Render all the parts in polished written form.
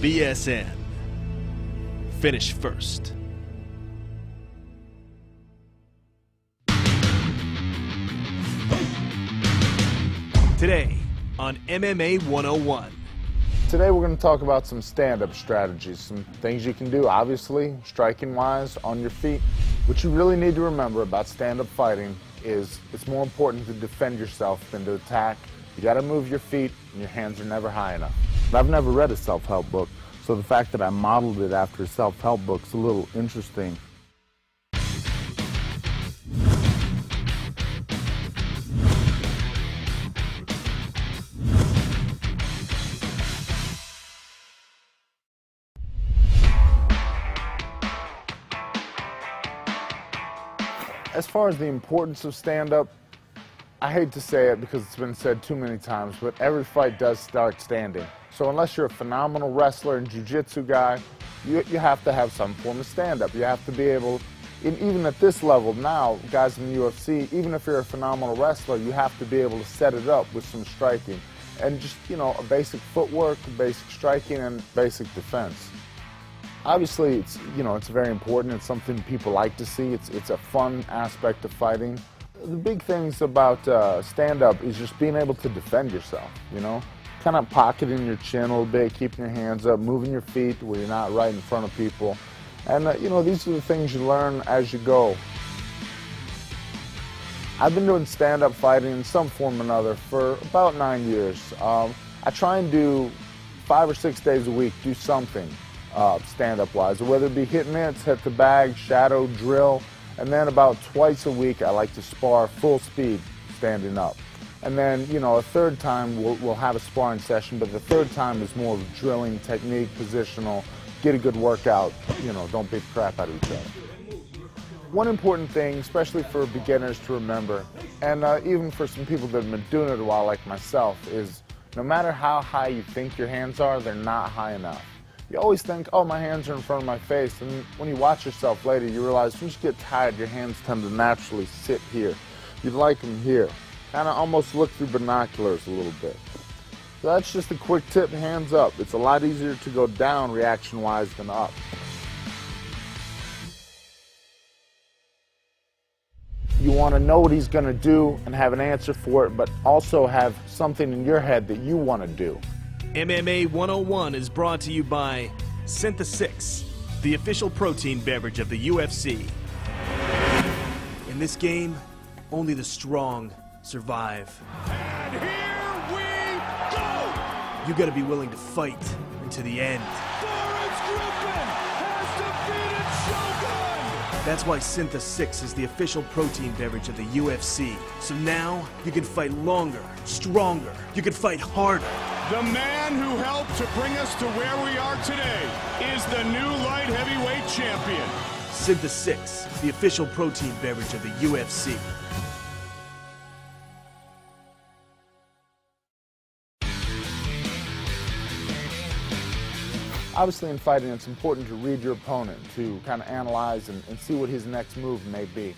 BSN. Finish first. Today on MMA 101. Today we're going to talk about some stand-up strategies, some things you can do, obviously, striking-wise, on your feet. What you really need to remember about stand-up fighting is it's more important to defend yourself than to attack. You got to move your feet, and your hands are never high enough. I've never read a self-help book, so the fact that I modeled it after a self-help book is a little interesting. As far as the importance of stand-up, I hate to say it because it's been said too many times, but every fight does start standing. So unless you're a phenomenal wrestler and jiu-jitsu guy, you have to have some form of stand-up. You have to be able, even at this level now, guys in the UFC, even if you're a phenomenal wrestler, you have to be able to set it up with some striking. And just, you know, a basic footwork, basic striking, and basic defense. Obviously, it's very important. It's something people like to see. It's a fun aspect of fighting. The big things about stand-up is just being able to defend yourself, you know? Kind of pocketing your chin a little bit, keeping your hands up, moving your feet where you're not right in front of people. And, you know, these are the things you learn as you go. I've been doing stand-up fighting in some form or another for about 9 years. I try and do 5 or 6 days a week, do something. Stand-up wise, whether it be hit mitts, hit the bag, shadow, drill, and then about twice a week I like to spar full speed standing up. And then, you know, a third time we'll have a sparring session, but the third time is more of drilling, technique, positional, get a good workout, you know, don't beat the crap out of each other. One important thing, especially for beginners to remember, and even for some people that have been doing it a while like myself, is no matter how high you think your hands are, they're not high enough. You always think, oh, my hands are in front of my face, and when you watch yourself later, you realize once you get tired, your hands tend to naturally sit here. You'd like them here. Kind of almost look through binoculars a little bit. So that's just a quick tip, hands up. It's a lot easier to go down reaction-wise than up. You want to know what he's going to do and have an answer for it, but also have something in your head that you want to do. MMA 101 is brought to you by Synthesix, the official protein beverage of the UFC. In this game, only the strong survive. And here we go! You gotta be willing to fight until the end. Forrest Griffin has defeated Shogun! That's why Synthesix is the official protein beverage of the UFC. So now, you can fight longer, stronger, you can fight harder. The man who helped to bring us to where we are today is the new light heavyweight champion. Synthesix, the official protein beverage of the UFC. Obviously in fighting, it's important to read your opponent, to kind of analyze and see what his next move may be.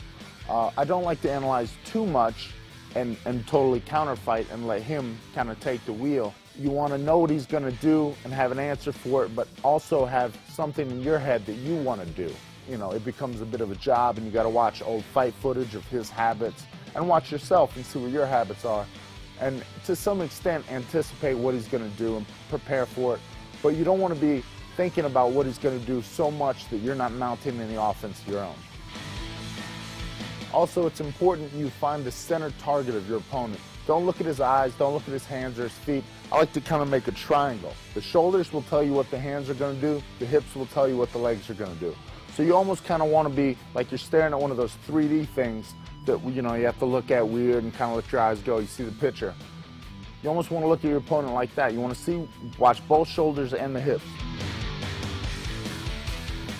I don't like to analyze too much and totally counterfight and let him kind of take the wheel. You want to know what he's going to do and have an answer for it, but also have something in your head that you want to do. You know, it becomes a bit of a job, and you got to watch old fight footage of his habits and watch yourself and see what your habits are. And to some extent, anticipate what he's going to do and prepare for it. But you don't want to be thinking about what he's going to do so much that you're not mounting any offense of your own. Also, it's important you find the center target of your opponent. Don't look at his eyes, don't look at his hands or his feet. I like to kind of make a triangle. The shoulders will tell you what the hands are going to do, the hips will tell you what the legs are going to do. So you almost kind of want to be like you're staring at one of those 3D things that, you know, you have to look at weird and kind of let your eyes go. You see the picture. You almost want to look at your opponent like that. You want to watch both shoulders and the hips.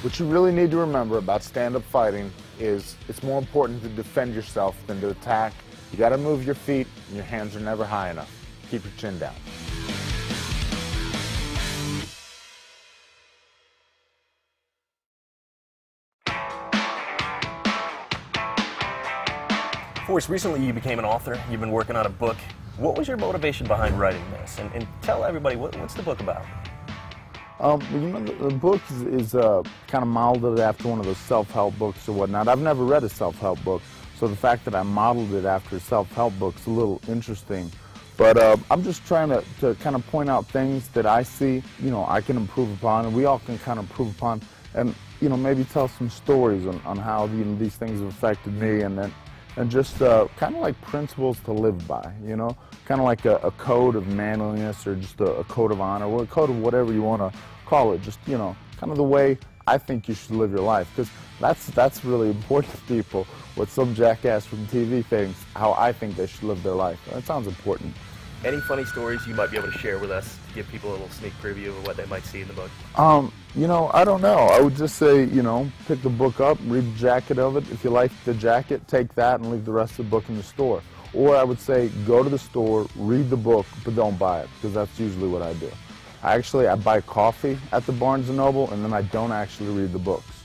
What you really need to remember about stand-up fighting is it's more important to defend yourself than to attack. You got to move your feet, and your hands are never high enough. Keep your chin down. Forrest, recently you became an author. You've been working on a book. What was your motivation behind writing this? And tell everybody, what's the book about? The book is kind of modeled after one of those self-help books or whatnot. I've never read a self-help book, so the fact that I modeled it after a self-help book is a little interesting. But I'm just trying to kind of point out things that I see, I can improve upon, and we all can kind of improve upon, and maybe tell some stories on how these things have affected me, and just kind of like principles to live by, kind of like a code of manliness or just a code of honor, or a code of whatever you want to call it, just, kind of the way I think you should live your life, because that's really important to people, what some jackass from TV thinks, how I think they should live their life. That sounds important. Any funny stories you might be able to share with us to give people a little sneak preview of what they might see in the book? I don't know. I would just say, pick the book up, read the jacket of it. If you like the jacket, take that and leave the rest of the book in the store. Or I would say, go to the store, read the book, but don't buy it, because that's usually what I do. I buy coffee at the Barnes & Noble, and then I don't actually read the books.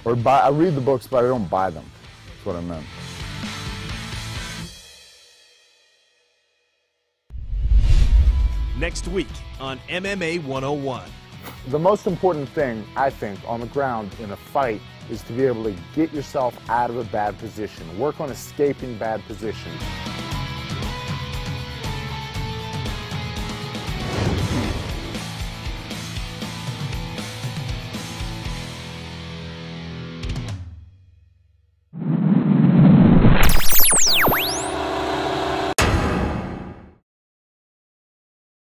Or I read the books, but I don't buy them. That's what I meant. Next week on MMA 101. The most important thing, I think, on the ground in a fight is to be able to get yourself out of a bad position. Work on escaping bad positions.